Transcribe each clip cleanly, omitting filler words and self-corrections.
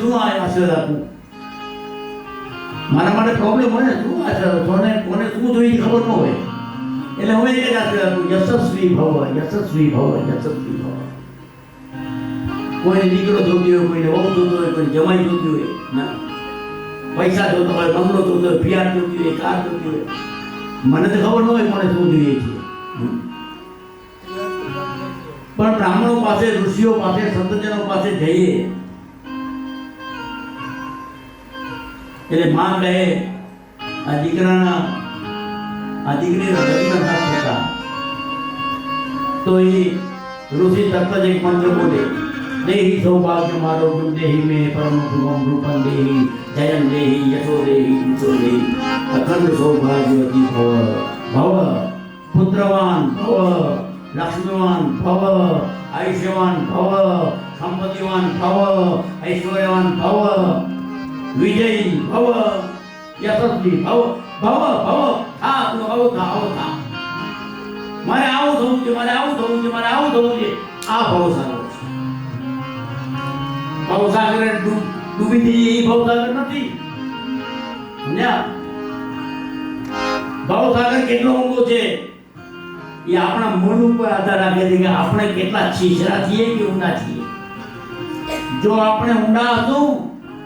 શું આશીર્વાદ આપું? મારા માટે પ્રોબ્લેમ હોય ને, શું આશીર્વાદ? કોને શું જોઈએ ખબર ન હોય, એટલે હું એક જ આશીર્વાદ આપું, યશસ્વી ભવ, યશસ્વી ભવ, યશસ્વી ભવ. કોઈ દીકરો જોતી હોય, કોઈને વહુ જોતો હોય, કોઈ જમાઈ જોતી હોય, ના પૈસા જોતો હોય, બંગલો જોતો હોય, ફિયાર જોતી હોય, કાર જોતી હોય, મને તો ખબર ન હોય કોને શું જોઈએ છે. પણ બ્રાહ્મણો પાસે, ઋષિઓ પાસે, સંતજનો પાસે જઈએ એટલે માં કહે આ દીકરીના લગ્ન થતા તો એ ઋષિ તરત જ એક મંત્ર બોલે, દેહી સૌભાગ્ય મારો દેહી મેં પરમ શુભમ રૂપમ દેહી જયમ દેહી યશો દેહી યશો દેહી અખંડ સૌભાગ્યવતી ભવ ભવ પુત્રવાન ભવ લક્ષ્મીવાન ભવ આયુષ્યવાન ભવ સંપત્તિવાન ભવ ઐશ્વર્યવાન ભવ વિજયી ભવ યશસ્વી ભવ ભવ ભવ થા તું આવો થા મારે આવું થવું છે, મારે આવું થવું છે, મારે આવું થવું છે. આ ભવસાગર છે. ભવસાગર ડૂબી જઈએ એ ભવસાગર નથી. ભવસાગર કેટલો ઊંડો છે એ આપણા મન ઉપર આધાર રાખે છે કે આપણે કેટલા છીછરા છીએ કે ઊંડા છીએ. જો આપણે ઊંડા હશું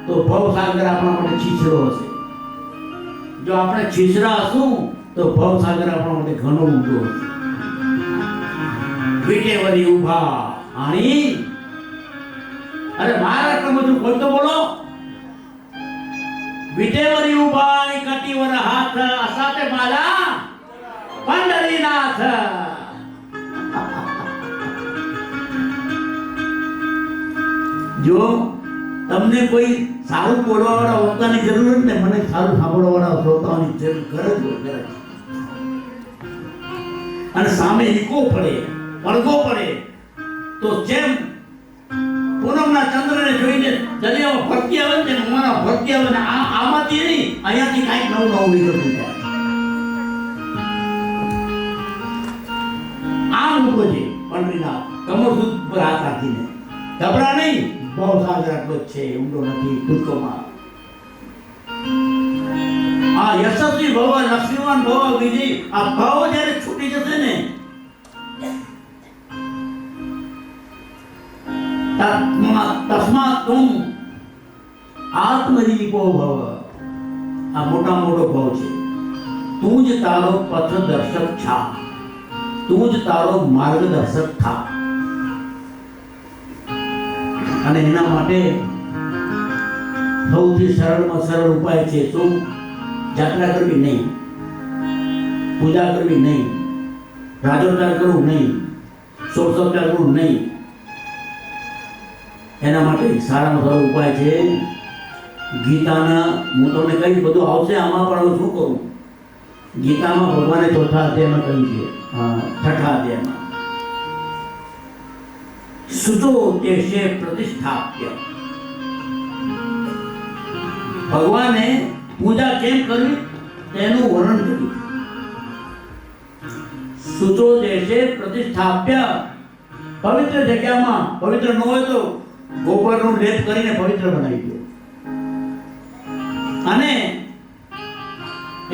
તો ભવસાગર આપણા માટે છીછરો હશે. જો આપણે છીછરા હશું તો ભવસાગર આપણા માટે ઘણો ઊંડો હશે. વિટેવરી ઉભા આણી અરે મહારાષ્ટ્રમાં બધું બોલ તો બોલો. વિટેવરી ઉભા આણી કટીવર હાથ અસાતે માલા પંડરીનાથ. જો તમને કોઈ સારું બોલવા વાળા હોતાની જરૂર ને મને સારું સાંભળવા વાળા શ્રોતાઓની જરૂર ગરજ હોય. અને સામે ઈકો પડે, પડઘો પડે તો જેમ પૂનમના ચંદ્રને જોઈને દરિયામાં ભરતી આવે ને ઉમાના ભરતી આવે ને આમાંથી નહીં અહીંયાથી કાંઈક નવું નીકળતું જાય. આમ ઉભો છે પંડરીનાથ કમર સુધી પર હાથ રાખીને. ગભરા નહીં, ભવસાગર આટલો જ છે, ઊંડો નથી, કૂદકો માર. આ યશસ્વી ભવ, લક્ષ્મીવાન ભવ, વિજય, આ ભાવ જ્યારે છૂટી જશે ને તસ્માત તુમ આત્મદીપો ભવ. આ મોટા મોટો ભાવ છે. તું જ તારો પથદર્શક છા, તું જ તારો માર્ગદર્શક થા. અને એના માટે સૌથી સરળમાં સરળ ઉપાય છે શું? જાત્રા કરવી નહીં, પૂજા કરવી નહીં, રાજોપચાર કરવું નહીં, ષોડશોપચાર કરવું નહીં. એના માટે સારામાં સારો ઉપાય છે ગીતાના, હું તમને કહીશ બધું આવશે આમાં, પણ હું શું કરું? ગીતામાં ભગવાને ચોથા અધ્યાયમાં કહ્યું છે, છઠ્ઠા અધ્યાયમાં સુતો દેશે પ્રતિષ્ઠાપ્ય. ભગવાને પૂજા કેમ કરવી તેનું વર્ણન કર્યું. સુતો દેશે પ્રતિષ્ઠાપ્ય, પવિત્ર જગ્યામાં, પવિત્ર ન હોય તો ગોબરનું લેપ કરીને પવિત્ર બનાવી દો. અને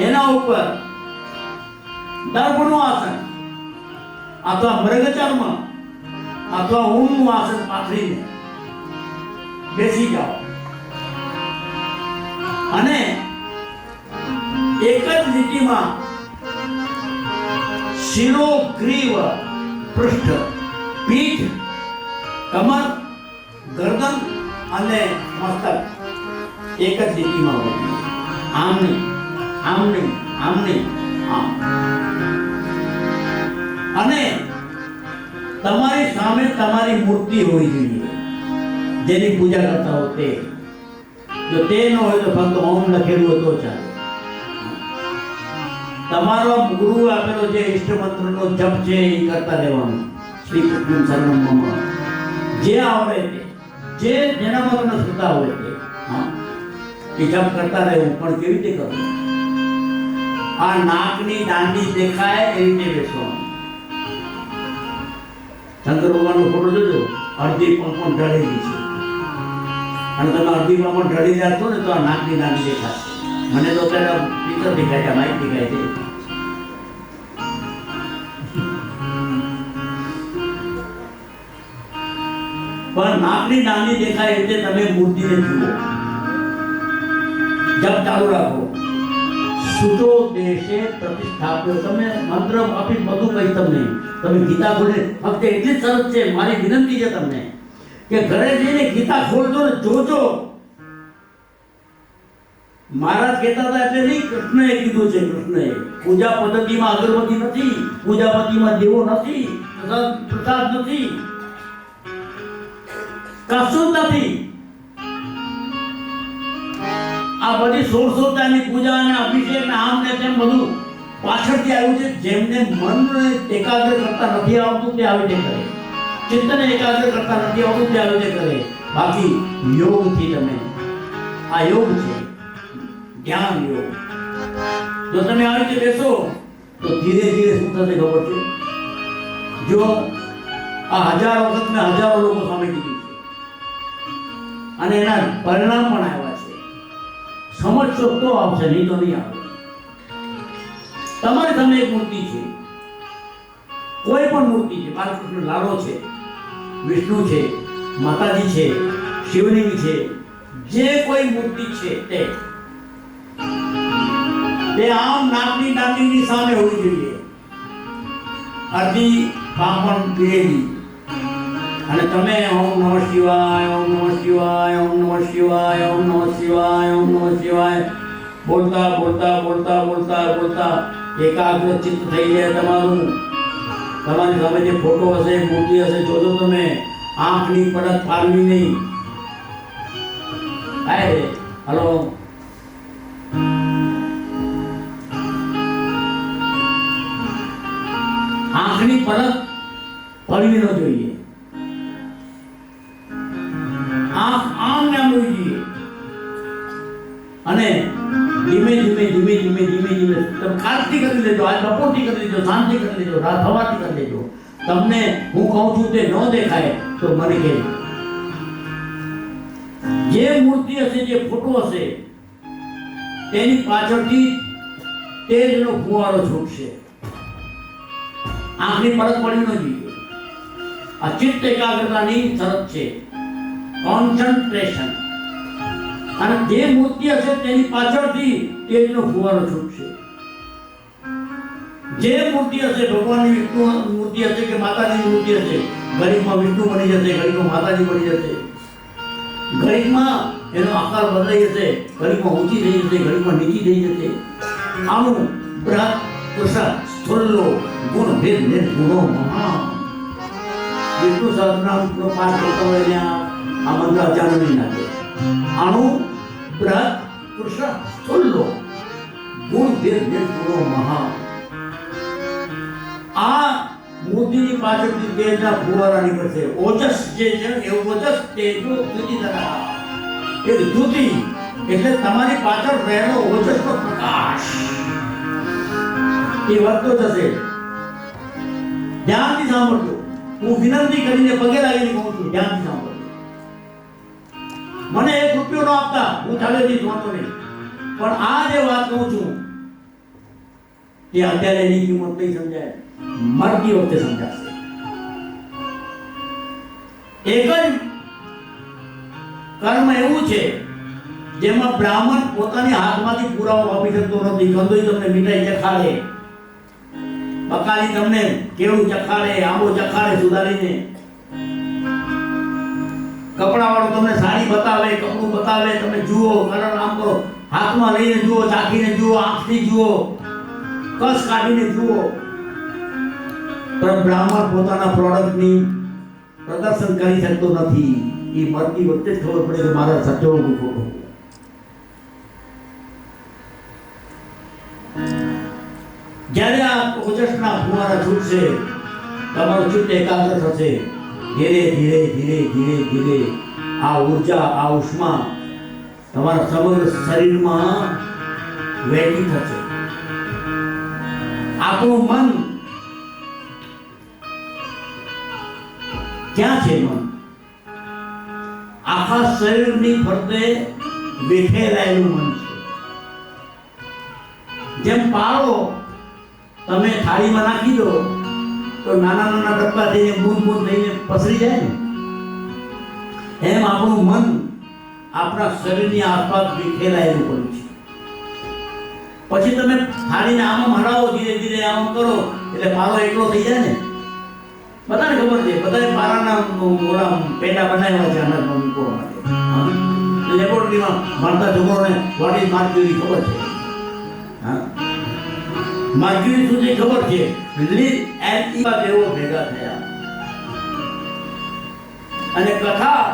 એના ઉપર દર્ભનું આસન અથવા મૃગચર્મ અથવા ઊનનું આસન પાથરીને બેસી જાઓ. અને એક જ લીટીમાં શિરો, ગ્રીવ, પૃષ્ઠ, પીઠ, કમર, ગરદન અને મસ્તક એક જ લીટીમાં હોય. આમ નહીં, આમ નહીં, આમ નહીં, આમ. અને તમારી સામે તમારી મૂર્તિ હોવી જોઈએ જેની પૂજા કરતા હો તે. જો તે ન હોય તો ફક્ત ઓમ લખેલું હોય તો ચાલે. તમારો ગુરુ આપેલો જે ઇષ્ટ મંત્રનો જપ છે એ કરતા રહેવાનું. શ્રી કૃષ્ણ શરણમ મમ, જે આવડે તે, જે જેનામાં તમને શ્રદ્ધા હોય તે એ જપ કરતા રહેવું. પણ કેવી રીતે કરવું? આ નાકની દાંડી દેખાય એ રીતે બેસવાનું. શંકર ભગવાનનો ફોટો જોજો, અડધી પણ ઢળેલી છે. અને તમે અડધીમાં પણ ઢળી જાશો ને તો આ નાકની નાની દેખાશે. મને તો અત્યારે પિક્ચર દેખાય છે, માઇક દેખાય છે. પણ નાકની નાની દેખાય એટલે તમે મૂર્તિને જુઓ. જપ ચાલુ રાખો. સુચો દેશે પ્રતિષ્ઠાપ્યો. તમે મંત્ર આપી બધું કહીશ તમને. તમે ગીતા ખોલે ફક્ત એટલી જ શરત છે, મારી વિનંતી છે તમને કે ઘરે જઈને ગીતા ખોલજો ને જોજો. મહારાજ કહેતા હતા એટલે નહીં, કૃષ્ણએ કીધું છે. કૃષ્ણએ પૂજા પદ્ધતિમાં અગરબત્તી નથી, પૂજા પદ્ધતિમાં દેવો નથી, પ્રસાદ નથી, કશું જ નથી. આ બધી 1600 પૂજા અને અભિષેક ને આમ ને તેમ બધું પાછળથી આવ્યું છે. જેમને મનને એકાગ્ર કરતા નથી આવતું તે આવી રીતે કરે, ચિંતન એકાગ્ર કરતા નથી આવતું તે આવી રીતે કરે. બાકી યોગથી તમે, આ યોગ છે, ધ્યાન યોગ. જો તમે આવી રીતે બેસો તો ધીરે ધીરે શું થશે ખબર છે? જો આ હજારો વખત મેં હજારો લોકો સામે કીધું છે અને એના પરિણામ પણ આવ્યા છે. સમજશો તો આવશે, નહીં તો નહીં આવે. તમારી સામે એક મૂર્તિ છે, કોઈ પણ મૂર્તિ છે, બાલકૃષ્ણ લાલો છે, વિષ્ણુ છે, માતાજી છે, શિવલિંગ છે, જે કોઈ મૂર્તિ છે તે આમ નાકની નાકની સામે હોવી જોઈએ, અડધી પાંપણ પીળેલી. અને તમે ઓમ નમઃ શિવાય, ઓમ નમઃ શિવાય, ઓમ નમઃ શિવાય, ઓમ નમઃ શિવાય, ઓમ નમઃ શિવાય બોલતા બોલતા બોલતા બોલતા બોલતા એકાગ્ર ચિત્ત થઈ જાય તમારું. તમારી સામે જે ફોટો હશે, મૂર્તિ હશે, જોજો તમે. આંખની પડત પાડવી નહીં. હલો, આંખની પડત પડવી ન જોઈએ. આંખ આમ ને આમ હોવી જોઈએ. અને ધીમે ધીમે ધીમે ધીમે ધીમે ધીમે તમે કાલથી કરી લેજો, આજ બપોરથી કરી લેજો, સાંજથી કરી લેજો, રાત સવારથી કરી લેજો. તમને હું કહું છું તે ન દેખાય તો મને કહેજો. જે મૂર્તિ હશે, જે ફોટો હશે, તેની પાછળથી તેજનો ફુવારો છૂટશે. આંખની પડત પડી ન જોઈએ. આ ચિત્ત એકાગ્રતાની શરત છે, કોન્સન્ટ્રેશન. અને જે મૂર્તિ હશે તેની પાછળથી તેજનો ફુવારો છૂટશે. જે મૂર્તિ હશે, ભગવાનની વિષ્ણુ મૂર્તિ હશે કે માતાજીની મૂર્તિ હશે, ઘડીકમાં વિષ્ણુ બની જશે, ઘડીકમાં માતાજી બની જશે, ઘડીકમાં એનો આકાર બદલાઈ જશે, ઘડીકમાં ઊંચી થઈ જશે, ઘડીકમાં નીચી થઈ જશે. આનું બૃહદ કૃષા સ્થુલ્લો ગુણ ભેદ નિર્ગુણો મહા. વિષ્ણુ સહસ્રનામનો પાઠ કરતો હોય ત્યાં આ મંત્ર અચાનક નહીં નાખે. આનું બૃહદ કૃષા સ્થુલ્લો ગુણ ભેદ નિર્ગુણો મહા. આ મૂર્તિની પાછળથી તેજના ફુવારા નીકળશે. ઓજસ જે છે એ ઓજસ તેજો દ્યુતિ ધરા. એક દ્યુતિ એટલે તમારી પાછળ રહેલો ઓજસનો પ્રકાશ એ વધતો જશે. ધ્યાનથી સાંભળજો. હું વિનંતી કરીને પગે લાગીને કહું છું, ધ્યાનથી સાંભળજો. મને 1 રૂપિયો ન આપતા હું ચાલેથી જોતો નહીં, પણ આ જે વાત કહું છું એ અત્યારે એની કિંમત નહીં સમજાય, મરતી વખતે સમજાશે. એક જ કર્મ એવું છે જેમાં બ્રાહ્મણ પોતાની હાથમાંથી પુરાવો આપી શકતો નથી. કંદોઈ તમને મીઠાઈ ચખાડે, બકાલી તમને કેળું ચખાડે, આંબો ચખાડે સુધારીને, કપડાવાળો તમને સાડી બતાવે, કપડું બતાવે, તમે જુઓ, કલર આમ કરો, હાથમાં લઈને જુઓ, ચાખીને જુઓ, આંખથી જુઓ, કસ કાઢીને જુઓ. પણ બ્રાહ્મણ પોતાના પ્રોડક્ટની પ્રદર્શન કરી શકતો નથી. એ મરતી વખતે જ ખબર પડે કે મારા સચો ખોટો. જ્યારે આ ઓજસના ફુવારા છૂટશે, તમારું ચિત્ત એકાગ્ર થશે. ધીરે ધીરે ધીરે ધીરે ધીરે આ ઉર્જા, આ ઉષ્મા તમારા સમગ્ર શરીરમાં વહેતી થશે. આપણું મન ક્યાં છે? મન આખા શરીરની ફરતે વિખેરાયેલું મન છે. જેમ પારો તમે થાળીમાં નાખી દો તો નાના નાના ટપકા થઈને બૂંદ બૂંદ થઈને પસરી જાય ને, એમ આપણું મન આપણા શરીરની આસપાસ વિખેરાયેલું પડ્યું છે. પછી તમે થાળીને આમ હલાવો, ધીરે ધીરે આમ કરો એટલે પારો એકલો થઈ જાય ને. બધાને ખબર છે, બધાએ પારાના મોડા પેટા બનાવ્યા છે અનાજમાં મૂકવા માટે. લેબોરેટરીમાં ભણતા છોકરોને વોટ ઇઝ માર્ક્યુરી ખબર છે. હા, માર્ક્યુરી શું છે ખબર છે? લીડ એન્ડ ઈવા દેવો ભેગા થયા અને કથા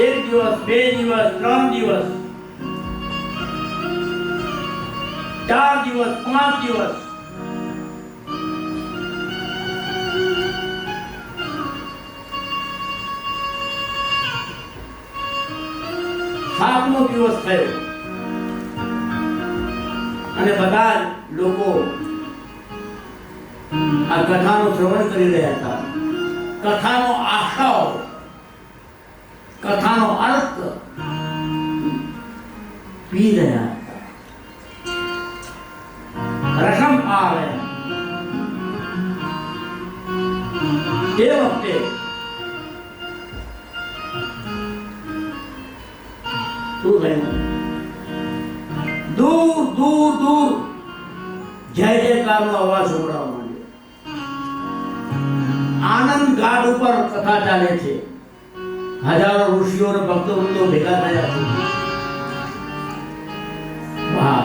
1 દિવસ 2 દિવસ 3 દિવસ 4 દિવસ 5 દિવસ સાતમો દિવસ થયો અને બધા લોકો આ કથાનું શ્રવણ કરી રહ્યા હતા. કથાનો આશય, કથાનો અર્થ પી રહ્યા હતા. રસમ આવે તે વખતે શું થયું? દૂર દૂર દૂર જય જયકારનો અવાજ સંભળાવા માંડ્યો. આનંદ ઘાટ ઉપર કથા ચાલે છે. હજારો ઋષિઓ અને ભક્તવૃંદો ભેગા થયા છે. બહાર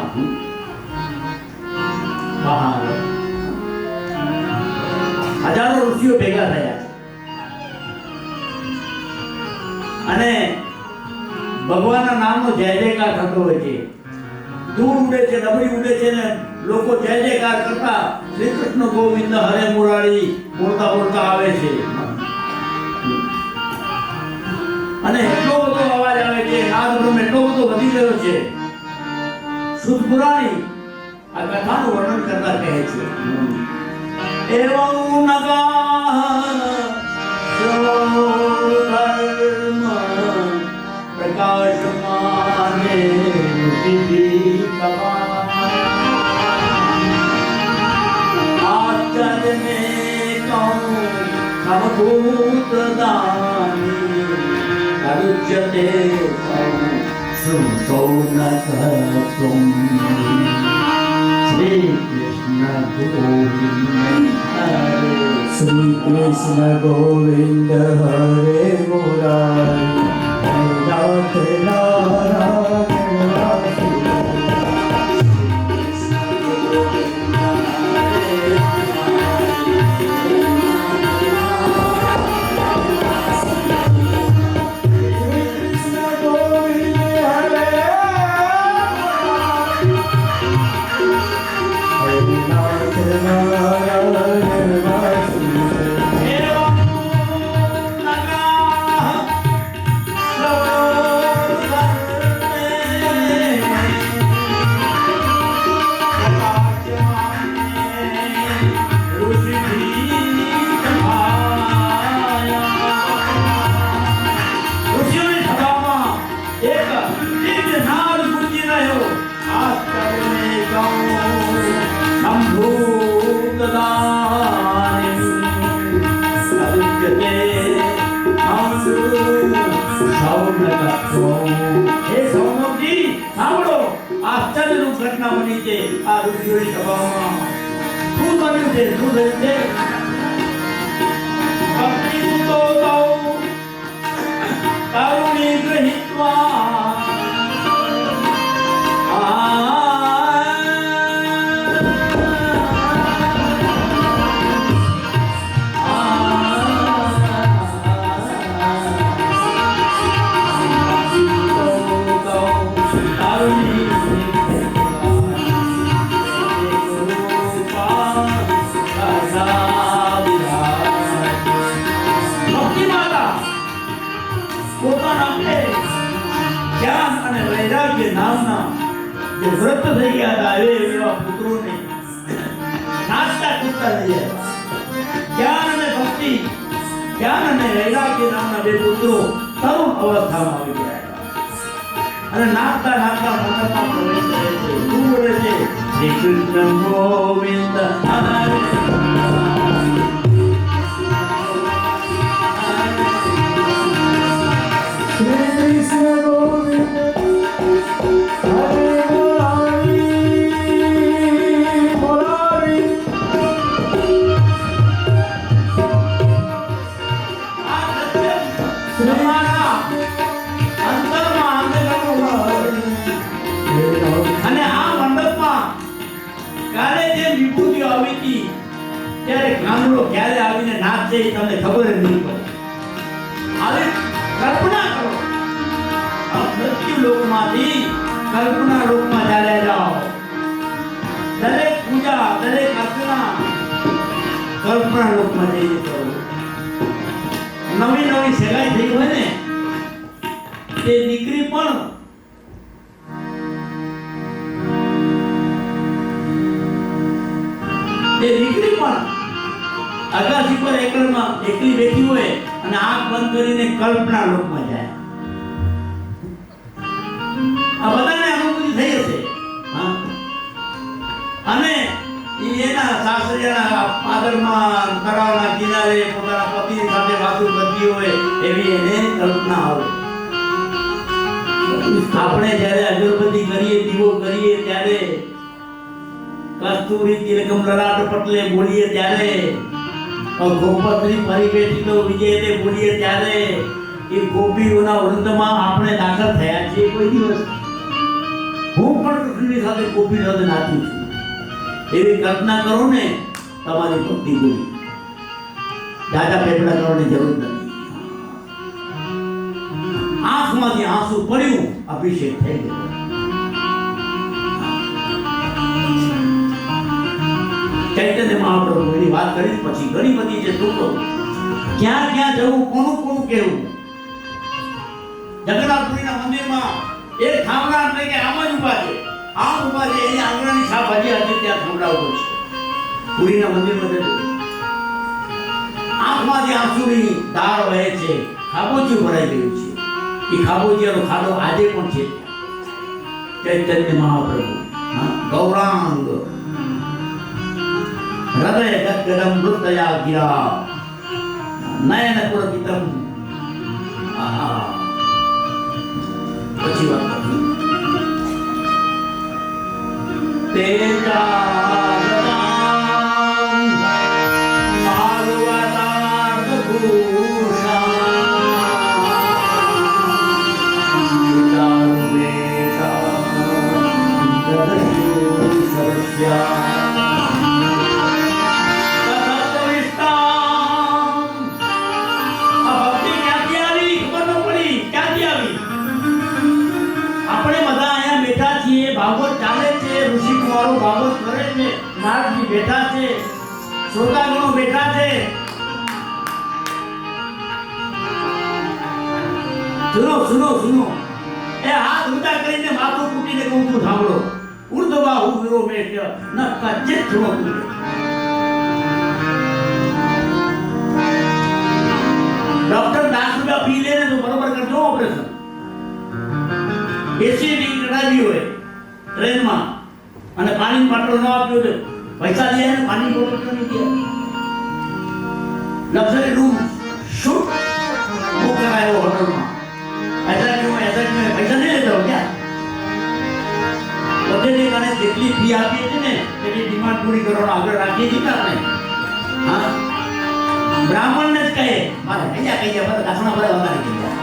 હજારો ઋષિઓ ભેગા થયા છે અને ભગવાનના નામનો જય જયકાર થતો હોય છે. દૂર ઉડે છે, ડબરી ઉડે છે ને લોકો જય જયકાર કરતા શ્રી કૃષ્ણ ગોવિંદ હરે મુરારી બોલતા બોલતા આવે છે. અને એટલો બધો અવાજ આવે છે, નાદ બ્રહ્મ એટલો બધો વધી ગયો છે. શુદ્ધ પુરાણી આ કથાનું વર્ણન કરતા કહે છે, એવં ધર્મ પ્રકાશમાને આચાર્ય ને કહું સમભૂતદાની કરુચ્યતે શુંસો ન કર્તુમ. શ્રી કૃષ્ણ ગોવિંદ હરે મુરારી નાથ આશ્ચર્યનું ઘટના બની છે. આ ઋષિઓની સભામાં શું બન્યું છે? શું થયું છે? ભક્તિ તો તારુણી ગ્રહિત્વા જે વ્રત થઈ ગયા હતા એવા પુત્રોને નાચતા કૂદતા લઈ આવ્યા. જ્ઞાન અને ભક્તિ, જ્ઞાન અને વૈરાગ્ય નામના બે પુત્રો તરુણ અવસ્થામાં આવી ગયા હતા. અને નાચતા નાચતા મંડપમાં પ્રવેશ કરે છે. શું બોલે છે? શ્રી કૃષ્ણ ગોવિંદ હરે ત્યારે ગામડો ક્યારે આવીને નાચે તમને ખબર જ નહીં પડે. આવી કલ્પના કરો, મૃત્યુ લોકમાંથી કલ્પના લોકમાં ચાલ્યા જાઓ. દરેક પૂજા, દરેક અર્ચના કલ્પના લોકમાં જઈને કરો. નવી નવી સગાઈ થઈ હોય ને તે દીકરી પણ અગાસી પર એકલી બેઠી હોય અને આંખ બંધ કરીને કલ્પના લોકમાં જાય. આ બધાને અનુભૂતિ થઈ હશે. અને એના સાસરિયાના આદરમાં કરાવના કિનારે પોતાના પતિની સાથે વાતો કરતી હોય એવી એને કલ્પના આવે. આપણે જ્યારે અગરબત્તી કરીએ, દીવો કરીએ ત્યારે કસ્તુરી તિલકમ લલાટ પટલે બોલીએ ત્યારે, ગોપત્રી પરિવેશી તો વિજયને બોલીએ ત્યારે એ ગોપીઓના વૃંદમાં આપણે દાખલ થયા છીએ કોઈ દિવસ. હું પણ કૃષ્ણની સાથે ગોપી સાથે નાચું છું એવી કલ્પના કરો ને, તમારી ભક્તિ પૂરી. દાદા પેપડા કરવાની જરૂર નથી. આંખમાંથી આંસુ પડ્યું, અભિષેક થઈ ગયો. ચૈતન્ય મહાપ્રભુ એની વાત કરી પછી ઘણી બધી છે. શું કરું, ક્યાં ક્યાં જવું, કોનું કોનું કહેવું. જગન્નાથપુરીના મંદિરમાં એક થાંભલા એટલે કે આમ જ ઉભા છે, આમ ઉભા છે. એની આંગણાની શાકભાજી હતી ત્યાં થાંભલા ઉપર છે. પુરીના મંદિરમાં જજો, આંખમાંથી આંસુની ધાર વહે છે. ખાબોચિયું ભરાઈ ગયું છે. એ ખાબોચિયાનો ખાડો આજે પણ છે. ચૈતન્ય મહાપ્રભુ ગૌરાંગ હૃદય ગદગદમ મૃતયા ગિરા નયન પુરપિતમ. પછી વાત કરું. તેજાગદામ માલવતાર્થ ભૂષા સરસ્યા ભાગવત ચાલે છે. ઋષિ કુમારો ભાગવત કરે છે. નારદજી બેઠા છે, શ્રોતાગણો બેઠા છે. સુનો સુનો સુનો. એ હાથ ઊંચા કરીને માથું કૂટીને કહું છું સાંભળો. ઉર્ધવા હું વિરો મેં ન કચિત સુનો. ડોક્ટર 10 રૂપિયા ફી લે ને તો બરોબર કરજો ઓપરેશન. એસી કઢાવી હોય ટ્રેનમાં અને પાણીની બોટલ ન આપ્યો તો પૈસા દે ને પાણી બોટલ તો નહીં દે. લક્ઝરી રૂમ શૂટ બુક કરાયો હોટલમાં. ऐसा क्यों પૈસા નહીં લેતા હો ક્યાં? બધેને કારણે જેટલી ફી આપી હતી ને એટલી ડિમાન્ડ પૂરી કરવાનો આગળ રાખીએ છીએ આપણે. હા, બ્રાહ્મણને જ કહે મારે કયા બધા ઘાસણા બધા વધારે કયા.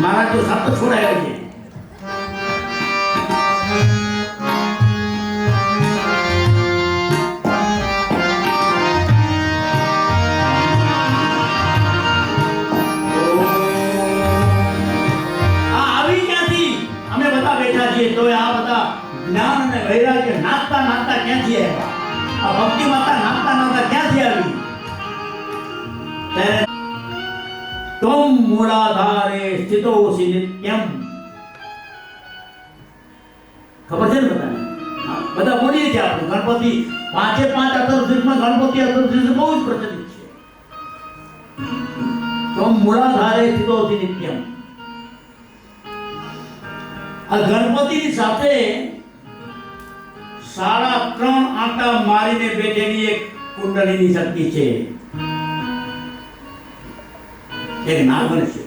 મારા તો સાત છોડાયા છે. આવી ક્યાંથી અમે બધા બેઠા છીએ તો આ બધા જ્ઞાન અને વૈરાગ્ય નાચતા નાચતા ક્યાંથી આવ્યા? આ ભક્તિ માતા નાચતા નાચતા ક્યાંથી આવી? તમ મૂળાધારે સ્થિતોસી નિત્યમ. ખબર છે ને બધાને? બધા બોલીએ છીએ આપણે ગણપતિ પાંચે પાંચ અતરશીર્ષમાં ગણપતિ અતરશીર્ષ બહુ જ પ્રચલિત છે. તો મૂળાધારે સ્થિતોતિ નિત્યમ. આ ગણપતિની સાથે 3.5 આંટા મારીને બેઠેલી એક કુંડલીની શક્તિ છે, એક નાગણ છે.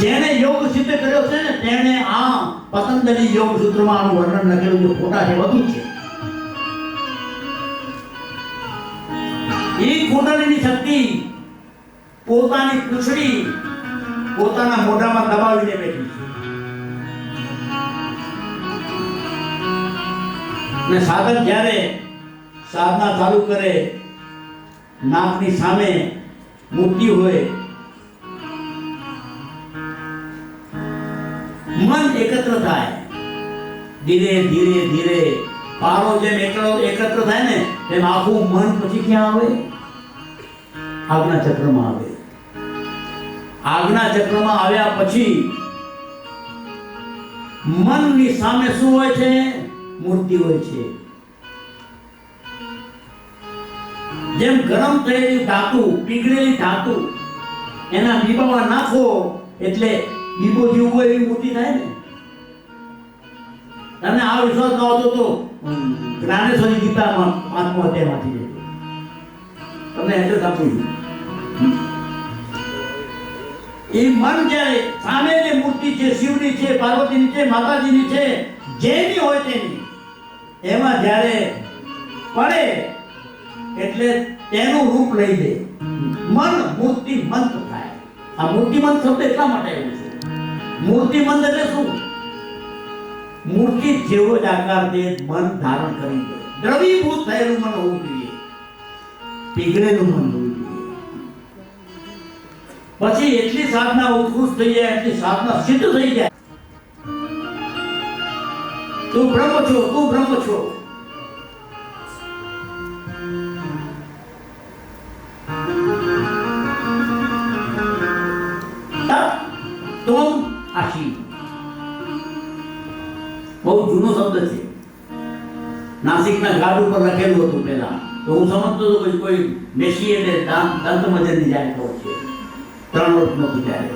જેને યોગ સિદ્ધ કર્યો છે ને તેને આ પતંજલિ યોગ સૂત્રમાં આનું વર્ણન લખેલું છે. ખોટા છે, વધુ છે. એ કુંડલીની શક્તિ પોતાની પૂંછડી પોતાના મોઢામાં દબાવીને બેઠી છે. ને સાધક જ્યારે સાધના ચાલુ કરે, નાકની સામે મૂર્તિ હોય, મન એકત્ર થાય. ધીરે ધીરે ધીરે પારો જેમ એકત્ર થાય ને તેમ આખું મન પછી ક્યાં આવે? આજ્ઞા ચક્રમાં આવે. આજ્ઞા ચક્રમાં આવ્યા પછી મનની સામે શું હોય છે? મૂર્તિ હોય છે. જેમ ગરમ થયેલી ધાતુ, પીગળેલી ધાતુ એના બીબામાં નાખો એટલે બીબો જેવું હોય એવી મૂર્તિ થાય ને. તમને આ વિશ્વાસ ન હતો તો જ્ઞાનેશ્વરી ગીતામાં 5મો અધ્યાયમાંથી લેજો. તમને એડ્રેસ આપું છું. એ મન જ્યારે સામે જે મૂર્તિ છે, શિવની છે, પાર્વતીની છે, માતાજીની છે, જેની હોય તેની, એમાં જ્યારે પડે એટલે તેનું રૂપ લઈ દે. મન મૂર્તિમંત થાય. આ મૂર્તિમંત શબ્દ એટલા માટે આવ્યો છે. મૂર્તિમંત એટલે શું? મૂર્તિ જેવો જ આકાર દે, મન ધારણ કરી દે. દ્રવીભૂત થયેલું મન હોવું જોઈએ, પીગળેલું મન હોવું જોઈએ. પછી એટલી સાધના ઉત્કૃષ્ટ થઈ જાય, એટલી સાધના સિદ્ધ થઈ જાય. તું બ્રહ્મ છો, તું બ્રહ્મ છો. તમ આશી બહુ જૂનો શબ્દ છે. નાસિકના ઘાટ ઉપર લખેલું હતું પહેલા. તો હું સમજતો હતો કે કોઈ મેસી એટલે દંત મજરની જાય ખબર છે. 3 વર્ષ નહોતું ત્યારે.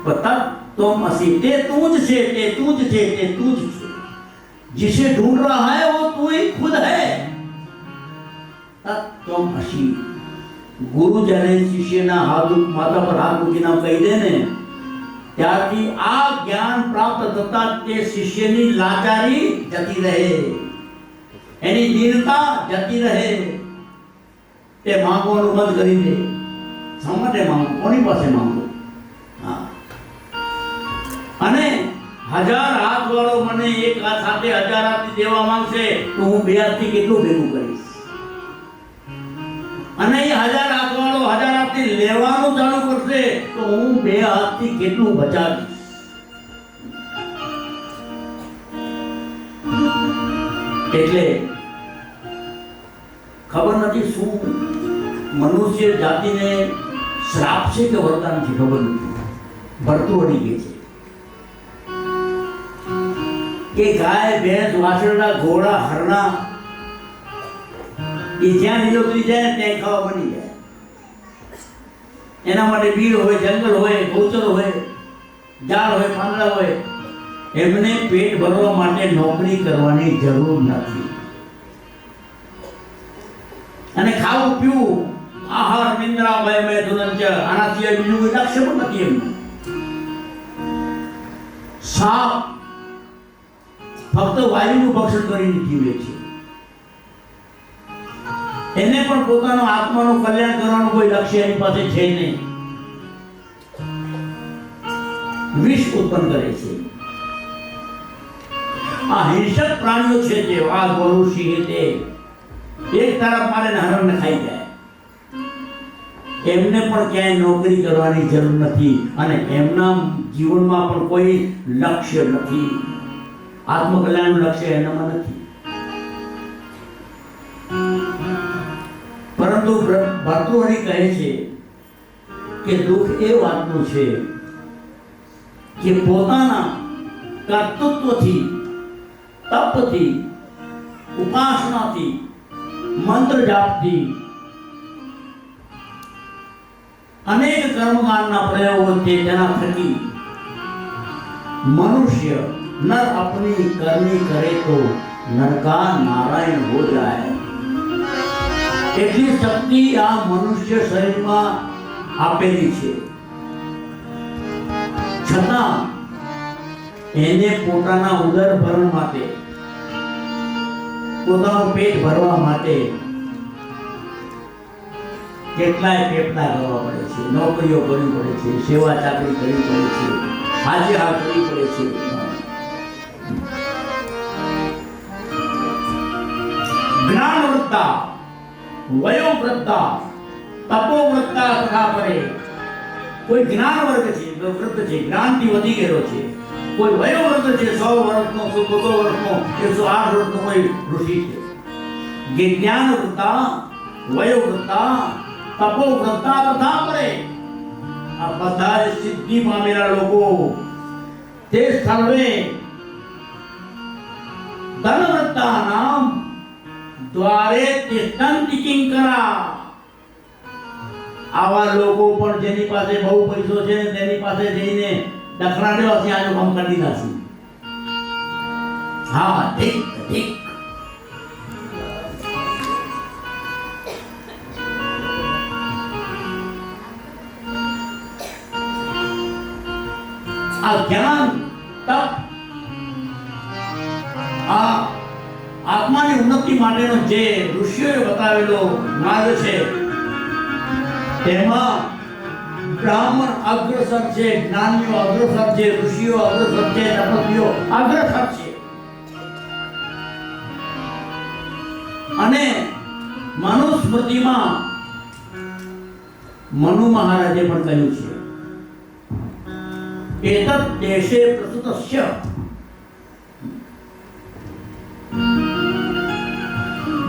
પણ તમ અસી, તે તું જ છે, તે તું જ છે, તે તું જ છે. जिसे ढूंढ रहा है वो तू ही खुद है. तत्वम असी. गुरु જ્યારે શિષ્યના હાથ માથા પર હાથ મૂકીને કહી દે ને, ત્યારથી આ જ્ઞાન પ્રાપ્ત થતા તે શિષ્યની લાચારી જતી રહે, એની દીનતા જતી રહે. તે માંગવાનું બંધ કરી દે. શા માટે માંગો? કોની પાસે માંગો? હા. અને 1000 હાથ વાળો મને એક હાથ સાથે 1000 હાથથી દેવા માંગશે તો હું 2 હાથથી કેટલું ભેગું કરીશ? અને એ 1000 હાથ વાળો 1000 હાથથી લેવાનું ચાલુ કરશે તો હું 2 હાથથી કેટલું બચાવીશ? એટલે ખબર નથી શું મનુષ્ય જાતિને શ્રાપ છે કે વરદાન છે, ખબર નથી. ભરતું અડી ગઈ છે કે ગાય, ભેંસ, વાછરડા, ઘોડા, હરણા એ જ્યાં લીલોતરી જાય ત્યાં ખાવા બની જાય. એના માટે બીડ હોય, જંગલ હોય, ગૌચર હોય, ઝાડ હોય, પાંદડા હોય. એમને પેટ ભરવા માટે નોકરી કરવાની જરૂર નથી. અને ખાવું પીવું, આહાર, નિંદ્રા, ભય, મેધુનંચ, આના સિવાય બીજું કોઈ લક્ષ્ય પણ નથી એમનું. સાપ ફક્ત વાયુનું ભક્ષણ કરીને જીવે છે. એને પણ પોતાનો આત્માનું કલ્યાણ કરવાનું કોઈ લક્ષ્ય એની પાસે છે નહીં. વિષ ઉત્પન્ન કરે છે. આ હિંસક પ્રાણીઓ છે જે વાઘ, વરુ, સિંહ, તે એક તરફ મારે હરણને ખાઈ જાય. એમને પણ ક્યાંય નોકરી કરવાની જરૂર નથી અને એમના જીવનમાં પણ કોઈ લક્ષ્ય નથી. આત્મકલ્યાણનું લક્ષ્ય એનામાં નથી. પરંતુ ભર્તૃહરિ કહે છે કે દુઃખ એ વાતનું છે કે પોતાના કર્તૃત્વથી, તપથી, ઉપાસનાથી, મંત્ર જાપથી, અનેક કર્મકાંડના પ્રયોગો છે તેના થકી મનુષ્ય નર अपनी करनी करे तो नरका नारायण हो जाए। એટલી શક્તિ આ મનુષ્ય શરીરમાં આપેલી છે, છતાં એને પોતાના ઉદર ભરણ માટે, પોતાનું પેટ ભરવા માટે કેટલાય પેપલા કરવા પડે છે, નોકરીઓ કરવી પડે છે, સેવા ચાકરી કરવી પડે છે, હાજરી કરવી પડે છે। જ્ઞાન વૃત્તા, વયો વૃત્તા, તપો વૃત્તા તથા પરે। કોઈ જ્ઞાન વર્ગ છે, વૃત્ત છે, જ્ઞાનથી વધી ગયેલો છે, કોઈ વયો વૃત્ત છે, 100 વર્ષનો, 200 વર્ષનો, 108 વર્ષનો કોઈ ઋષિ છે। જ્ઞાન વૃત્તા, વયો વૃત્તા, તપો વૃત્તા તથા પરે, આ બધા સિદ્ધિ પામેલા લોકો તે સ્થળે ધનવૃત્તા નામ દ્વારે તિષ્ઠન્તિ કિંકરા। આવા લોકો પણ જેની પાસે બહુ પૈસો છે ને તેની પાસે જઈને દખડાડ્યો હશે, આનું કામ કરી દીધા છે। હા, ઠીક ઠીક। આ જ્ઞાન, તપ, આ આત્માની ઉન્નતિ માટેનો જે ઋષિઓએ બતાવેલો માર્ગ છે તેમાં બ્રાહ્મણ અગ્રસર છે, જ્ઞાનીઓ અગ્રસર છે, ઋષિઓ અગ્રસર છે, તપસ્વીઓ અગ્રસર છે। અને મનુસ્મૃતિમાં મનુ મહારાજે પણ કહ્યું છે, एतत् देशे प्रसुतस्य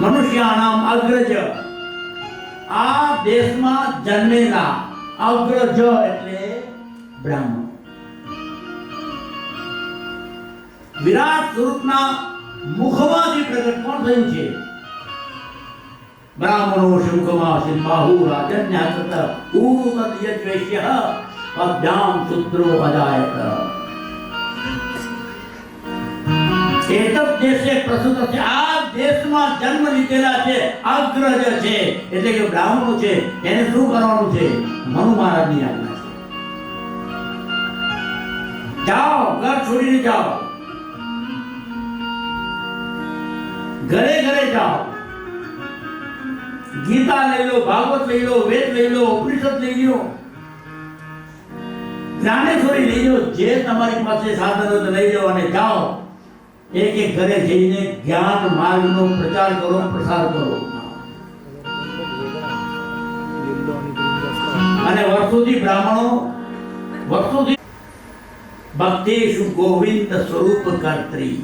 मनुष्याणाम अग्रज। આ દેશમાં જન્મેલા અગ્રજ એટલે બ્રાહ્મણ। વિરાટ સ્વરૂપના મુખમાંથી પ્રગટ કોણ થયું છે? બ્રાહ્મણો શંખમાસિન બાહુ રાજન્યાસત ઉતદ યજ્વૈશ્ય અભ્યામ શુદ્રો અજાયત। એતદ દેશે પ્રસુત છે, આ દેશમાં જન્મ લીધેલા છે, અગ્રજ છે એટલે કે બ્રાહ્મણો છે, એને શું કરવાનું છે? મનુ મહારાજની આજ્ઞા છે, જાઓ, ઘર છોડીને જાઓ, ઘરે ઘરે જાઓ, ગીતા લઈ લો, ભાગવત લઈ લો, વેદ લઈ લો, ઉપનિષદ લઈ લો, જ્ઞાનેશ્વરી લઈ લો, જે તમારી પાસે સાધન હોય તો લઈ જાઓ અને જાઓ, એક એક ઘરે જઈને જ્ઞાન માર્ગનો પ્રચાર કરો, પ્રસાર કરો। અને વર્ષોથી બ્રાહ્મણો, વર્ષોથી ભક્તેષુ ગોવિંદ સ્વરૂપ કર્ત્રી,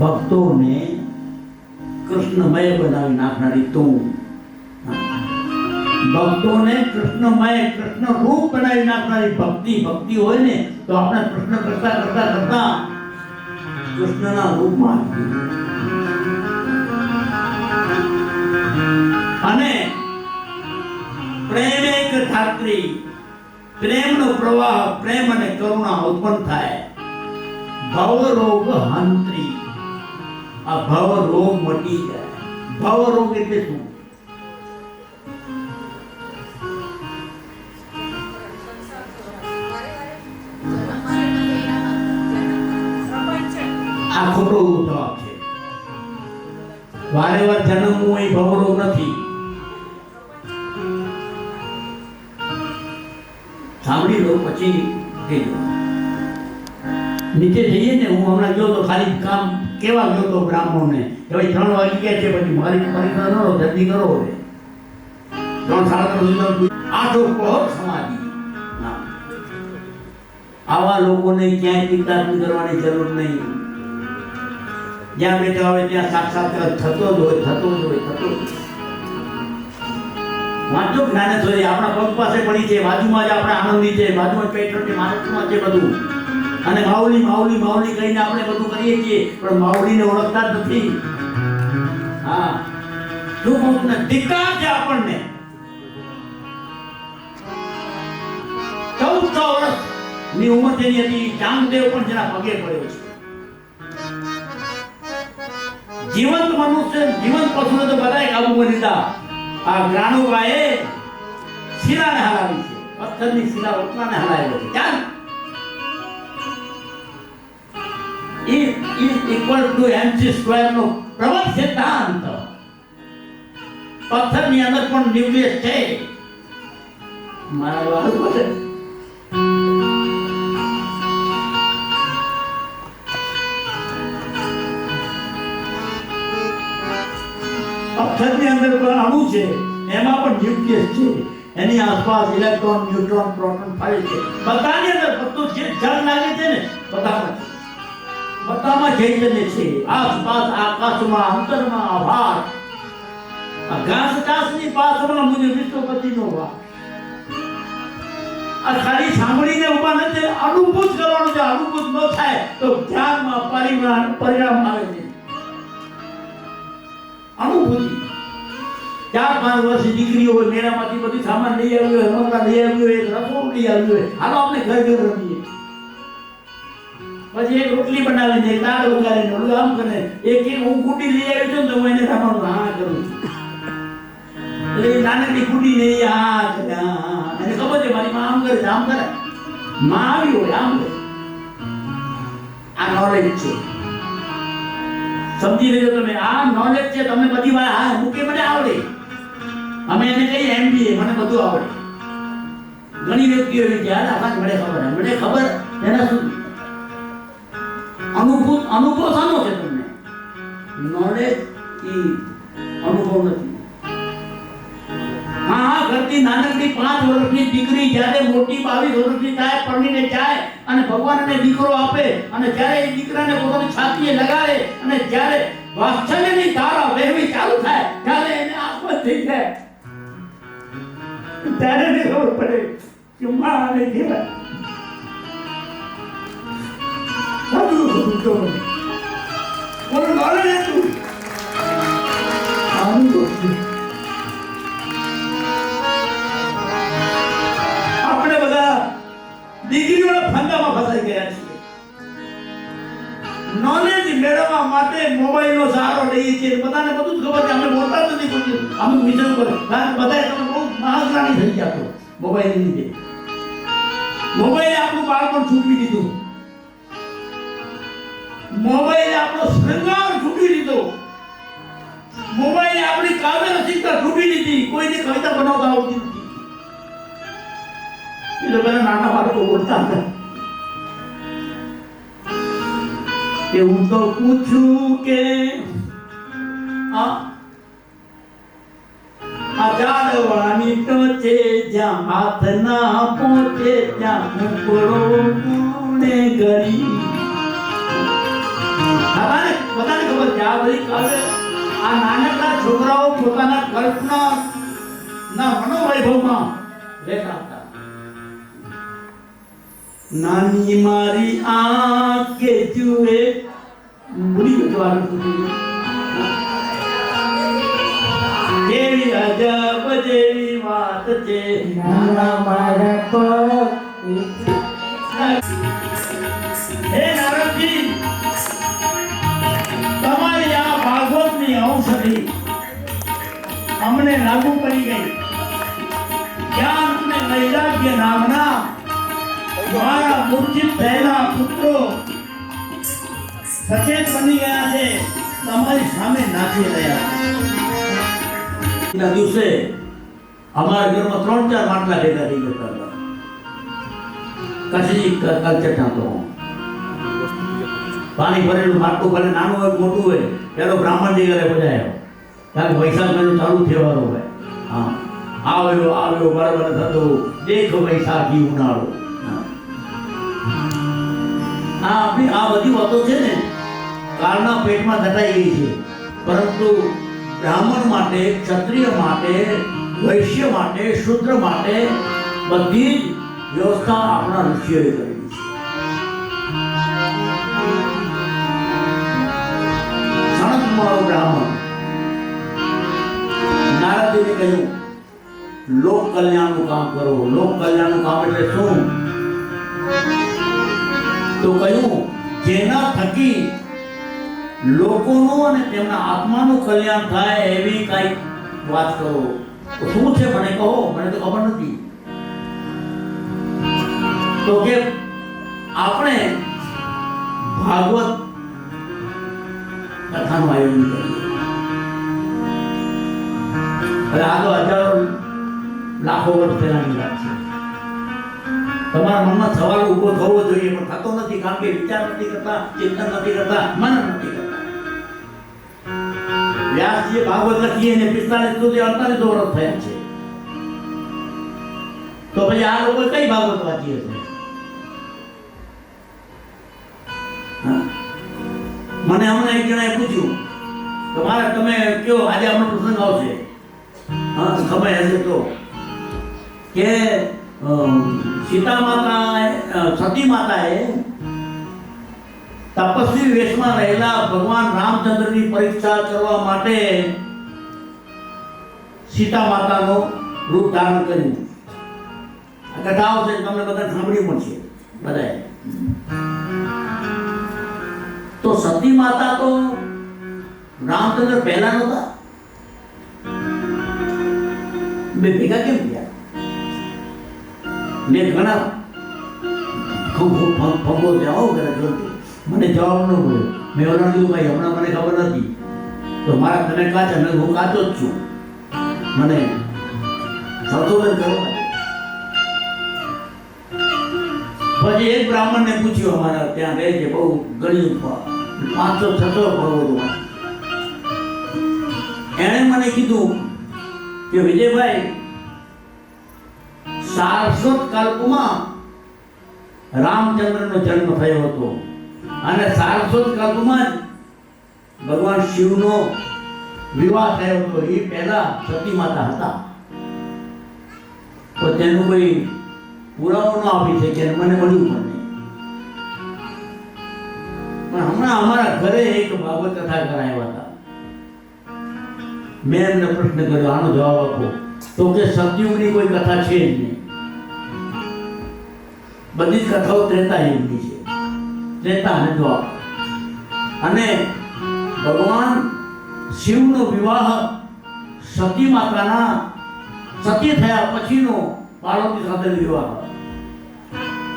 ભક્તોને કૃષ્ણમય બનાવી નાખનારી તું, ભક્તોને કૃષ્ણમય, કૃષ્ણ રૂપ બનાવી નાખનારી ભક્તિ। ભક્તિ હોય ને તો આપણે કૃષ્ણ કરતા કરતા કરતા કૃષ્ણના રૂપમાં અને પ્રેમ એક ધાત્રી, પ્રેમનો પ્રવાહ, પ્રેમ અને કરુણા ઉત્પન્ન થાય। ભવ રોગ હંત્રી, આ ભવ રોગ મટી જાય। ભવ રોગ એટલે શું? આ ખોટો જવાબ છે। વારે વાર જન્મવું એ ભવરોગ નથી। સાંભળી લો પછી કહેજો। નીચે જઈએ ને, હું હમણાં ગયો તો ખાલી કામ કેવા ગયો તો બ્રાહ્મણોને કે ભાઈ 3 વાગી ગયા છે, પછી મારી પરીક્ષા ન લો, જલ્દી કરો, હવે 3 સાડા 3 સુધી આઠો પહોર સમાધિ। આવા લોકોને ક્યાંય ચિંતા કરવાની જરૂર નહીં। જ્યાં બેઠા હોય ત્યાં સાક્ષાત્કાર થતો જ હોય, થતો જ હોય, થતો જ। વાંચો જ્ઞાનેશ્વરી, આપણા પગ પાસે પડી છે, બાજુમાં જ આપણે આનંદી છે, બાજુમાં પેટ્રોલ છે, મહારાષ્ટ્રમાં છે, બધું અને માવલી માવલી માવલી કહીને આપણે બધું કરીએ છીએ, પણ માવલીને ઓળખતા જ નથી. હા, શું કહું ને, ધિક્કાર છે આપણને. 14 વર્ષની ઉંમર તેની હતી. ચાંગદેવ પણ જેના પગે પડ્યો છે. જીવંત મનુષ્ય, જીવંત પશુને તો બધાએ કાબુમાં લીધા. આ જ્ઞાનુબાએ શિલાને હલાવી છે, પથ્થરની શિલા ઉત્માને હલાવ્યો છે. ચાલ, E is equal to mc square નો પ્રબળ સિદ્ધાંત. પથ્થરની અંદર પણ ન્યુક્લિયસ છે. મારા વાત બોલે પથ્થરની અંદર પણ અણુ છે, એમાં પણ ન્યુક્લિયસ છે. એની આસપાસ ઇલેક્ટ્રોન, ન્યુટ્રોન, પ્રોટોન ફરે છે. બધાની અંદર બધું જે જળ લાગે છે ને, બધામાં ચૈતન્ય છે. આસપાસ, આકાશમાં, અંતરમાં, આભાર. આ ઘાસ ઘાસની પાછળમાં મુજે વિશ્વપતિનો વાસ. આ ખાલી સાંભળીને ઉભા નથી, અનુભૂત કરવાનું છે. અનુભૂત ન થાય તો ધ્યાનમાં પરિણામ આવે છે. અનુભૂતિ. 4-5 વર્ષની દીકરીઓ હોય, મેળામાંથી બધી સામાન લઈ આવ્યું હોય, રમકડા લઈ આવ્યું હોય, રસોડું લઈ આવ્યું હોય, હાલો આપણે ઘર રમીએ. પછી એક રોટલી બનાવીને, એક દાળ વઘારીને, ઓલું આમ કરે. એક હું કુટી લઈ આવી છું ને, તો હું એને રામાનું હા કરું છું. એટલે નાનકડી કુટી ને હા કરે. એને ખબર છે મારી માં આમ કરે છે, આમ કરે. માં આવી હોય આમ કરે. આ નોલેજ છે. સમજી લેજો તમે. આ નોલેજ છે. તમે બધી વાત હા મૂકે મને આવડે. અમે એને કહીએ MBA, મને બધું આવડે. ઘણી વ્યક્તિઓ એવી છે, મને ખબર એના શું અનુભવ શાનો છે તમને? નોલેજ એ અનુભવ નથી. હા, ઘરથી નાનકડી 5 વર્ષની દીકરી જ્યારે મોટી 22 વર્ષની થાય, પરણીને જાય અને ભગવાન એને દીકરો આપે, અને જ્યારે એ દીકરાને પોતાની છાતીએ લગાડે અને જ્યારે વાત્સલ્યની ધારા વહેવી ચાલુ થાય, ત્યારે એને આત્મહત્યા થઈ જાય, ત્યારે એને ખબર પડે કે માં આને કહેવાય. આપણે બધા દીકરીઓના ફંદામાં ફસાઈ ગયા છીએ. નોલેજ મેળવવા માટે મોબાઈલનો સહારો લઈએ છીએ. બધાને બધું જ ખબર છે. અમે બોલતા નથી કોઈ અમુક વિષય ઉપર, કારણ કે બધા તમે બહુ મહાજ્ઞાની થઈ ગયા છો મોબાઈલની લીધે. મોબાઈલે આપણું બાળપણ છૂટવી દીધું. મોબાઈલે આપણો શૃંગાર છૂટી દીધો. મોબાઈલે આપણી કાવ્ય રસિકતા છૂટી દીધી. કોઈને કવિતા બનાવતા આવતી નથી. એ તો પેલા નાના બાળકો બોલતા હતા કે હું તો પૂછું કે આ જાડવાની ટોચે જ્યાં હાથ ના પહોંચે ત્યાં મુકડો કોણે ગરી. બધાને ખબર છે આ બધી કાવ્ય આ નાનકડા છોકરાઓ પોતાના કલ્પના ના મનોવૈભવમાં રહેતા હતા. નાની મારી આંખ કે જુએ ભૂલી ગયો કેવી અજબ જેવી વાત છે નાના મારા પગ. હે નારદજી, તમારી આ ભાગવતની ઔષધિ અમને લાગુ પડી ગઈ. જ્ઞાન અને વૈરાગ્ય નામના મારા મૂર્છિત થયેલા પુત્રો સચેત બની ગયા છે, તમારી સામે નાચી રહ્યા છે. દિવસે અમારા ઘરમાં 3-4 માટલા ભેગા થઈ જતા હતા. કચ્છી કલ્ચર હતો. પાણી ભરેલું માટલું ભલે નાનું હોય મોટું હોય, પેલો બ્રાહ્મણજી ઘરે પધાર્યો. કારણ વૈશાખ મહિનો ચાલુ થવાનો હોય. હા, આવ્યો બરાબર થતો દેખ વૈશાખી ઉનાળો. આ બધી વાતો છે ને કાળના પેટમાં દટાઈ ગઈ છે. પરંતુ બ્રાહ્મણ માટે, ક્ષત્રિય માટે, વૈશ્ય માટે, શૂદ્ર માટે બધી જ વ્યવસ્થા આપણા ઋષિઓએ કરેલી છે. લોક કલ્યાણનું કામ કરો. લોક કલ્યાણનું કામ એટલે શું? તો કહ્યું જેના થકી લોકોનું અને તેમના આત્માનું કલ્યાણ થાય એવી કઈ વાત કરો. તો શું છે મને કહો, મને તો ખબર નથી. તો કે આપણે ભાગવત કથાનું આયોજન કરીએ. હવે આ તો હજારો લાખો વર્ષ પહેલાની વાત છે. તમારા મનમાં સવાલ ઉભો થવો જોઈએ, પણ થતો નથી, કારણ કે વિચાર નથી કરતા, ચિંતન નથી કરતા, મનન નથી કરતા. વ્યાસજીએ ભાગવત લખી એને 45 સુધી 48 વર્ષ થયા છે. તો પછી આ લોકો કઈ ભાગવત વાંચી હશે? મને હમણાં એક જણાએ પૂછ્યું કે મારે તમે કયો આજે આપણો પ્રસંગ આવશે, હા સમય હશે તો, કે સીતા માતા સતી માતાએ તપસ્વી વેશમાં રહેલા ભગવાન રામચંદ્રની પરીક્ષા કરવા માટે સીતા માતાનો રૂપ ધારણ કર્યું. આ કથા આવશે, તમને બધા સાંભળ્યું પણ છે બધાએ. તો સતી માતા તો રામચંદ્ર પહેલા નહોતા, બે ભેગા કેમ થયા? મેં ઘણા ફંગો જાઓ મને જવાબ ન મળ્યો. મેં ઓલા કીધું ભાઈ હમણાં મને ખબર નથી, તો મારા તમે કાચા, મેં હું કાચો જ છું, મને સંશોધન કરવા. પછી એક બ્રાહ્મણને પૂછ્યું, અમારા ત્યાં રહે છે, બહુ ગણ્યું 500-600 પર્વતો. એણે મને કીધું કે વિજયભાઈ, સારસ્વત કલ્પમાં રામચંદ્રનો જન્મ થયો હતો અને સારસ્વત કલ્પમાં જ ભગવાન શિવનો વિવાહ થયો હતો. એ પહેલા સતી માતા હતા. તો તેનું કોઈ પુરાવો ન આપી શકે, મને મળ્યું પણ નહીં. પણ હમણાં અમારા ઘરે એક ભાગવત કથા કરાવ્યા હતા. મેં એમને પ્રશ્ન કર્યો, આનો જવાબ આપો. તો કે સતયુગની કોઈ કથા છે જ નહીં, બધી જ કથાઓ ત્રેતા યુગની છે. ત્રેતા અને દ્વાપર. અને ભગવાન શિવનો વિવાહ સતી માતાના સતી થયા પછીનો પાર્વતી સાથે વિવાહ,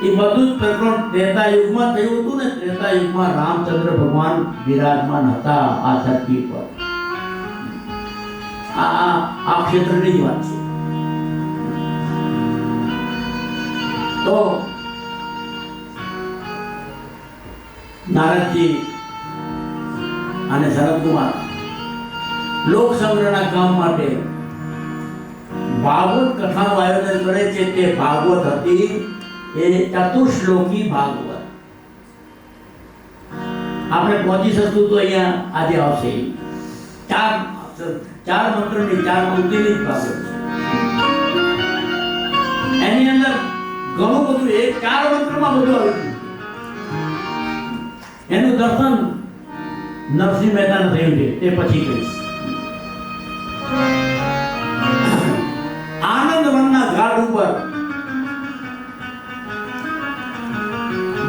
એ બધું જ પ્રકરણ ત્રેતા યુગમાં થયું હતું ને. ત્રેતા યુગમાં રામચંદ્ર ભગવાન વિરાજમાન હતા આ ધરતી પર. આ ક્ષેત્રની જ વાત છે. તો નારદજી અને શરદકુમાર લોક સંગ્રહના કામ માટે ભાગવત કથાનું આયોજન કરે છે. તે ભાગવત હતી એ ચતુશ્લોકી ભાગવત. આપણે પહોંચી શકતું તો અહીંયા આજે આવશે. ચાર મંત્રની 4 પંક્તિની ભાગવત છે. એની અંદર ઘણું બધું, એક 4 મંત્રમાં બધું આવ્યું. એનું દર્શન નરસિંહ મહેતાને થયું છે, તે પછી કહીશ. આનંદ વનના ઘાટ ઉપર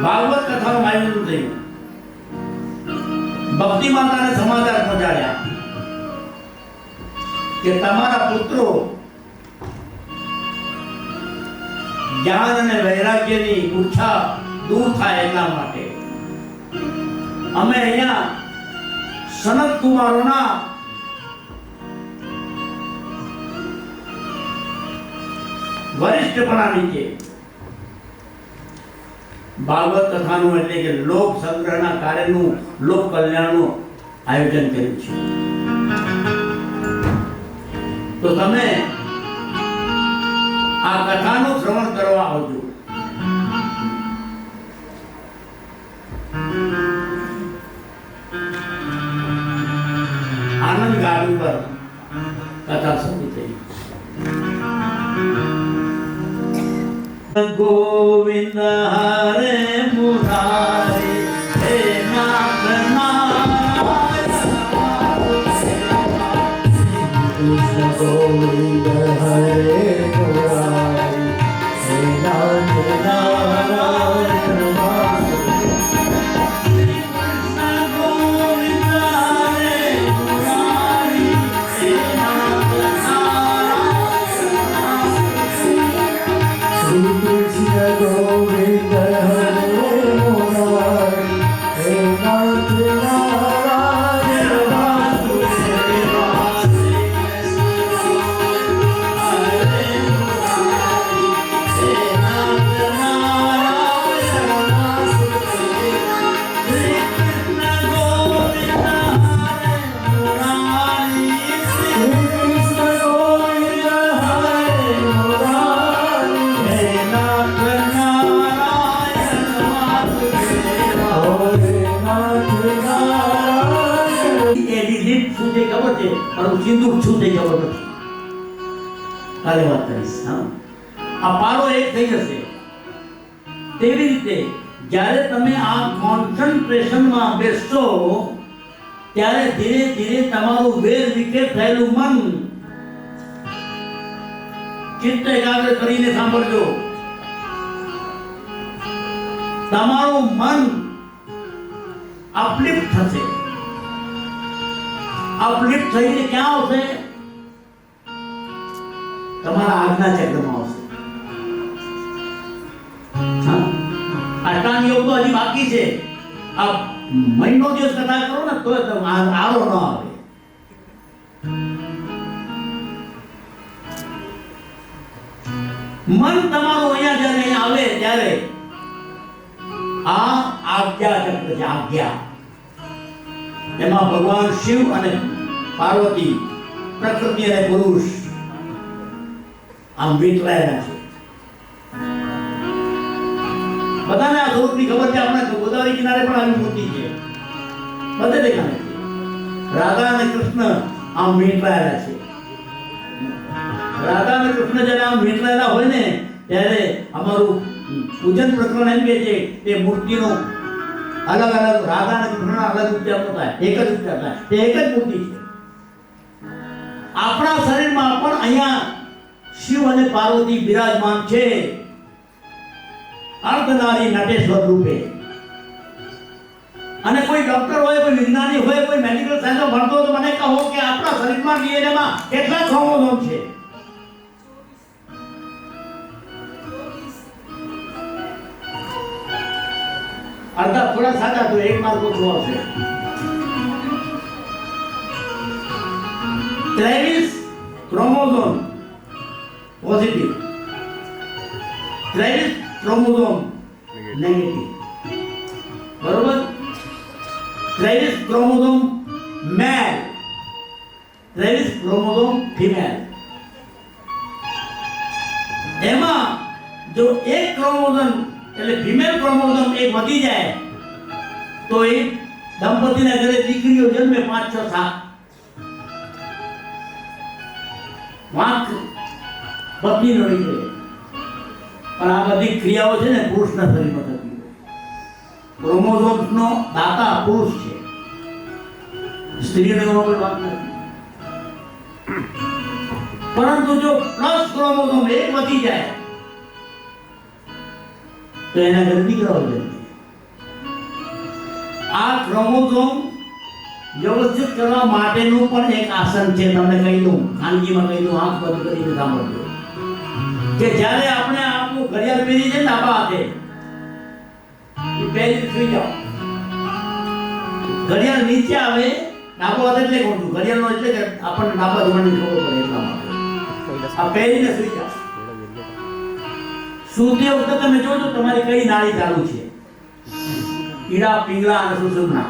ભાગવત કથાનું આયોજન થયું. ભક્તિ માતાને સમાચાર પહોંચાડ્યા કે તમારા પુત્રો જ્ઞાન અને વૈરાગ્યની મૂર્છા દૂર થાય એટલા માટે અમે અહીંયા સનત કુમારોના વરિષ્ઠપણા નીચે ભાગવત કથાનું એટલે કે લોક સંગ્રહના કાર્યનું, લોક કલ્યાણનું આયોજન કર્યું છે. તો તમે આ કથાનું શ્રવણ કરવા આવજો. આનંદ ઘાટ ઉપર કથા શરૂ થઈ. ગોવિંદ હરે મુરારે હે નાથ નારાયણ. ગોવિંદ હરે એની લીપ શું છે ખબર છે, પણ સિંદૂર શું છે ખબર નથી. કાલે વાત કરીશ. હા, આ પારો એક થઈ જશે. તેવી રીતે જ્યારે તમે આ કોન્સન્ટ્રેશનમાં બેસશો ત્યારે ધીરે ધીરે તમારું વેર વિખેર થયેલું મન ચિત્ત એકાગ્ર કરીને સાંભળજો. તમારું મન અપલિફ્ટ થશે. અપલિફ્ટ થઈને ક્યાં આવશે? તમારા આજ્ઞા ચક્રમાં આવશે. અષ્ટાંગ યોગ તો હજી બાકી છે. આ મહિનો દિવસ કથા કરો ને તો આરો ન આવે. મન તમારું અહીંયા જ્યારે આવે ત્યારે આ આજ્ઞા ચક્ર છે. આજ્ઞા એમાં ભગવાન શિવ અને પાર્વતી, પ્રકૃતિ અને પુરુષ આમ વીંટળાયેલા છે. બધાને આ સ્વરૂપની ખબર છે. આપણે ગોદાવરી કિનારે પણ આવી મૂર્તિ છે, બધે દેખાય છે. રાધા અને કૃષ્ણ આમ વીંટળાયેલા છે. રાધા અને કૃષ્ણ જ્યારે આમ વીંટળાયેલા હોય ને ત્યારે અમારું પૂજન પ્રકરણ એમ કે છે તે મૂર્તિનો અલગ અલગ રાધા અને કૃષ્ણના અલગ ઉચ્ચારો થાય, એક જ ઉચ્ચાર થાય. તે એક જ મૂર્તિ છે. આપણા શરીરમાં પણ અહીંયા શિવ અને પાર્વતી બિરાજમાન છે, અર્ધનારી નટેશ્વર રૂપે. અને કોઈ ડોક્ટર હોય, કોઈ વિજ્ઞાની હોય, કોઈ મેડિકલ સાયન્સમાં ભણતો હોય તો મને કહો કે આપણા શરીરમાં ડીએનએમાં કેટલા ક્રોમોઝોમ છે? અડધા થોડા સાચા તો એક માર્ક ઓછો આવશે. 23 ક્રોમોઝોમ પોઝિટિવ, 23 ક્રોમોઝોમ નેગેટિવ. બરોબર? 23 ક્રોમોઝોમ મેલ, 23 ક્રોમોઝોમ ફિમેલ. એમાં જો એક ક્રોમોઝોમ એટલે ફિમેલ ક્રોમોઝોમ એક વધી જાય તો એ દંપતીના ઘરે દીકરીઓ જન્મે 5, 6, 7. વાંક પત્ની નડી જાય. પણ આ બધી ક્રિયાઓ છે ને પુરુષના શરીરમાં થતી હોય. ક્રોમોઝોમ્સનો દાતા પુરુષ છે, સ્ત્રીનો કોઈ વાત નથી. પરંતુ જો પ્લસ ક્રોમોઝોમ એક વધી જાય તો એના ઘરે દીકરાઓ જન્મે. આ ક્રોમોઝોમ વ્યવસ્થિત કરવા માટેનું પણ એક આસન છે. તમને કહી દઉં, ખાનગીમાં કહી દઉં, આંખ બંધ કરીને સાંભળજો. કે જ્યારે આપણે આપણું ઘડિયાળ પહેરી છે ને ડાબા હાથે, એ પહેરી સુઈ જાઓ. ઘડિયાળ નીચે આવે, ડાબો હાથ એટલે કહું છું, ઘડિયાળનો એટલે કે આપણને ડાબા જોવાની ખબર પડે એટલા માટે. આ પહેરીને સુઈ જાઓ. સૂતી વખતે તમે જોજો તમારી કઈ નાળી ચાલુ છે, ઈડા, પિંગળા અને સુષુમ્ના.